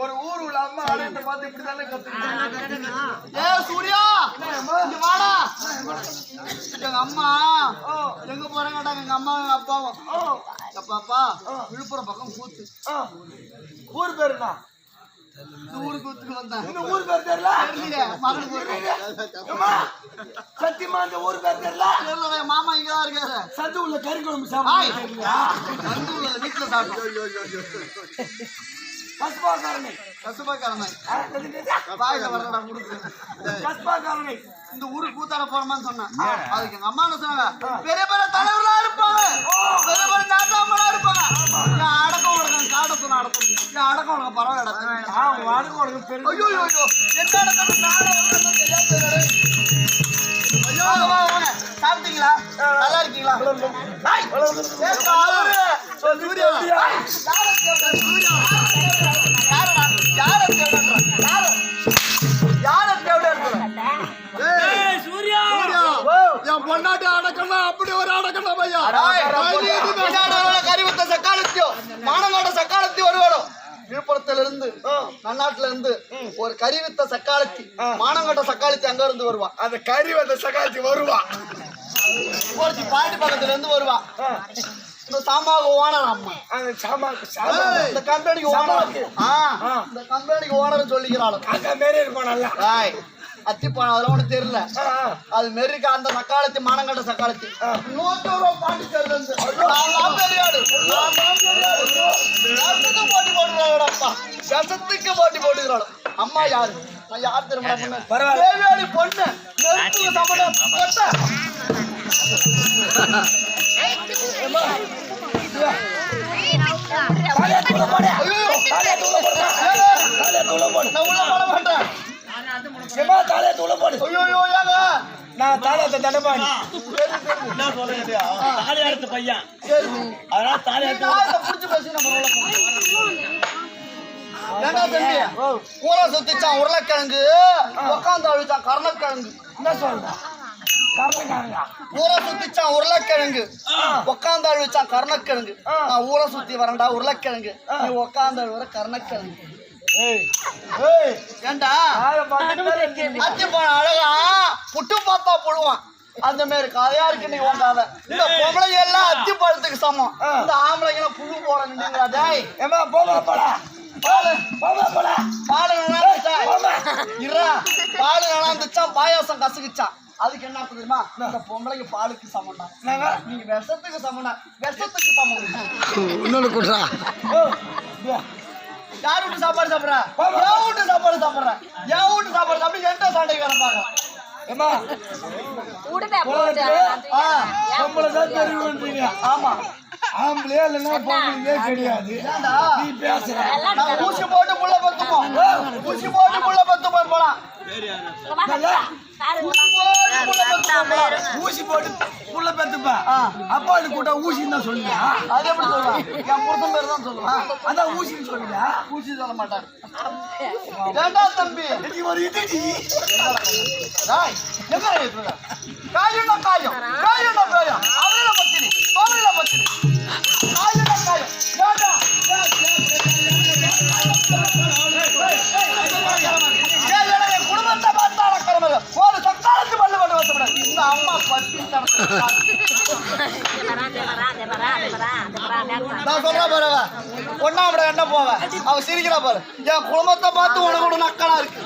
ஒரு ஊர் உள்ள அம்மா அடையத்தை பார்த்து இப்படிதானே கத்துக்கிட்டேன். ஏ சூர்யா இங்க வாடா. எங்க அம்மா எங்க போறாங்கடா? எங்க அம்மா எங்க அப்பாவும் அப்பாப்பா விழுப்புரம் பக்கம் கூத்து. ஊர் பேருண்ணா? இந்த ஊருக்கு கூத்துக்கு வந்தேன். இந்த ஊர் பேர் தெரியல? மறந்து போயிருக்கேன். சத்தியமா இந்த ஊர் பேர் தெரியல? மாமா இங்கதான் இருக்காரு. சத்து உள்ள கறி குழம்பு சாப்பிட்டு சந்து உள்ள வீட்டுல சாப்பிட்டோம். கஸ்பா காரணை வரடா முடிச்சு கஸ்பா காரணை இந்த ஊருக்கு கூத்தாட போறோமான்னு சொன்னேன். அதுக்கு எங்க அம்மா என்ன சொன்னாங்க, பெரிய பெரிய தலைவர்களா இருப்பாங்க, பெரிய பெரிய நாட்டாமலா இருப்பாங்க. அடக்கம் உடனே காட்ட சொன்ன அடக்கம் அடக்கம் உனக்கு பரவாயில்ல. அடக்கம் உனக்கு பெரிய ஐயோ ஐயோ என்ன அடக்கம் சாப்பிட்டீங்களா? நல்லா இருக்கீங்களா? பொன்னாட்டி அடக்கணும் அப்படி ஒரு அடக்கணும் பையா. கரிவத்த சக்காலத்தியோ மானங்காட்ட சக்காலத்தி வருவாடும். விழுப்புரத்துல இருந்து நன்னாட்டுல இருந்து ஒரு கரிவித்த சக்காலத்தி மானங்காட்ட சக்காலத்தி அங்க இருந்து வருவா. அந்த கரிவத்த சக்காலத்தி வருவா. பாண்டி பக்கத்துல இருந்து வருவா. இந்த சாமாவுக்கு ஓனர் அம்மா இந்த கம்பெனிக்கு ஓனர். இந்த கம்பெனிக்கு ஓனர் சொல்லிக்கிறாள். அத்திப்பான அதெல்லாம் ஒண்ணு தெரியல. அது மெரிக்க அந்த சக்காலத்தி மானங்கட்ட சக்காலத்தி பாண்டிச்சேரியில இருந்து போட்டி போட்டுக்கிறாளப்பா. விஷத்துக்கு போட்டி போட்டுக்கிறாள். அம்மா யாரு? நான் யார் தெரியுமா? பரவாயில்ல பொண்ணு நான் தாலியத்தை தடப்பாடி தாலியாரத்து பையன் அதனால தாலியாரத்து புடிச்சு பேசி நம்ம ஊரை சுத்திச்சான் உருளைக்கிழங்கு, உக்காந்து அழிச்சான் கருணக்கிழங்கு. என்ன சொல்ற? ஊரை சுத்திச்சான் உருளைக்கிழங்கு, உக்காந்து அழிச்சான் கருணக்கிழங்கு. நான் ஊரை சுத்தி வரேன்டா உருளைக்கிழங்கு, நீ உக்காந்து அழுவுற கருணக்கிழங்கு. ஏண்டா அத்தி போன அழகா புட்டு பார்த்தா புழுவான். அந்த மாதிரி கதையா இருக்கு நீ உங்காத. இந்த பொம்பளை எல்லாம் அத்தி பழத்துக்கு சமம். இந்த ஆம்பளைங்க புழு போட நின்றுங்களா? பாலு நனாந்துச்சான் பாயாசம் கசுக்குச்சான். அதுக்கு என்ன தெரியுமா? இந்த பொம்பளைக்கு பாலுக்கு சமம்டா, நீங்க விஷத்துக்கு சமம்டா. விஷத்துக்கு சமம் இன்னொன்னு குடுறா. யார் வீட்டு சாப்பாடு சாப்பிட்ற? என் வீட்டு சாப்பாடு சாப்பிட்றேன். என் வீட்டு சாப்பாடு சாப்பிட்டு எந்த சண்டைக்கு வரப்பாங்க? ஆமா ஆம்பளையா இல்லைன்னா பொம்பளையே கிடையாது. நீ பேசுற ஊசி போட்டு புள்ள பத்துப்போம். ஊசி போட்டு புள்ள பத்துப்போம் போலாம். ஊசி போட்டு புள்ள பெத்துப்பா. அப்பாடு கூட்ட ஊசின்னு தான் சொல்லுங்க. அது எப்படி சொல்லுவான்? என் புருஷன் பேர் தான் சொல்லுவான். அதான் ஊசின்னு சொல்லுங்க. ஊசி சொல்ல மாட்டாங்க. ஏண்டா தம்பி ஒரு இது காயம்னா காயம், காயம்னா காயம். அவரில பத்தினி, அவரில பத்தினி. காயம்னா காயம். என் குடும்பத்தை பார்த்தா கிளம்புது. ஒரு சக்காலத்து பல்லு பண்ண வசப்படாது. இந்த அம்மா பத்தி நான் சொல்ற பாரு, ஒன்னாம் என்ன போவேன் அவன் சிரிக்கிறா பாரு. என் குடும்பத்தை பார்த்து உனக்கு நக்கலா இருக்கு.